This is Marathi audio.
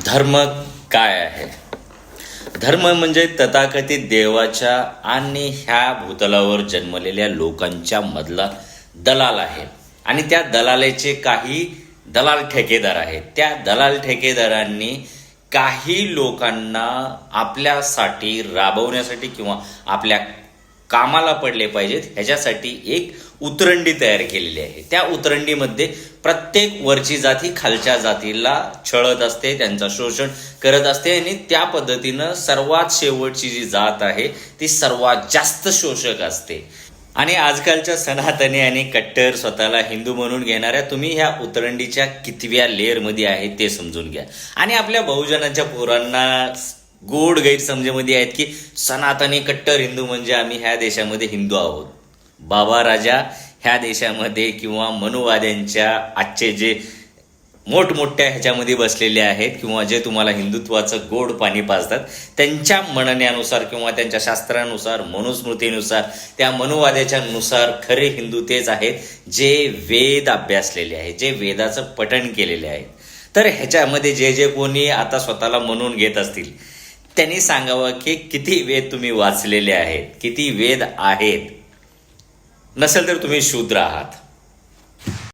धर्म काय आहे? धर्म म्हणजे तथाकथित देवाच्या आणि ह्या भूतलावर जन्मलेल्या लोकांच्या मधला दलाल आहे. आणि त्या दलालाचे काही दलाल ठेकेदार आहेत. त्या दलाल ठेकेदारांनी काही लोकांना आपल्यासाठी राबवण्यासाठी किंवा आपल्या कामाला पडले पाहिजेत ह्याच्यासाठी एक उतरंडी तयार केलेली आहे. त्या उतरंडीमध्ये प्रत्येक वरची जाती खालच्या जातीला छळत असते, त्यांचं शोषण करत असते आणि त्या पद्धतीनं सर्वात शेवटची जी जात आहे ती सर्वात जास्त शोषक असते. आणि आजकालच्या सनातनी आणि कट्टर स्वतःला हिंदू म्हणून घेणाऱ्या तुम्ही ह्या उतरंडीच्या कितव्या लेअरमध्ये आहे ते समजून घ्या. आणि आपल्या बहुजनांच्या पोरांना गोड गैरसमजेमध्ये आहेत की सनातनी कट्टर हिंदू म्हणजे आम्ही ह्या देशामध्ये हिंदू आहोत. बाबा राजा ह्या देशामध्ये किंवा मनुवाद्यांच्या आजचे जे मोठमोठ्या ह्याच्यामध्ये बसलेले आहेत किंवा जे तुम्हाला हिंदुत्वाचं गोड पाणी पाजतात त्यांच्या म्हणण्यानुसार किंवा त्यांच्या शास्त्रानुसार मनुस्मृतीनुसार त्या मनुवाद्याच्या नुसार खरे हिंदू तेच आहेत जे वेद अभ्यासलेले आहेत, जे वेदाचं पठण केलेले आहेत. तर ह्याच्यामध्ये जे जे कोणी आता स्वतःला म्हणून घेत असतील त्यांनी सांगावं की किती वेद तुम्ही वाचलेले आहेत, किती वेद आहेत. नसेल तर तुम्ही शूद्र आहात.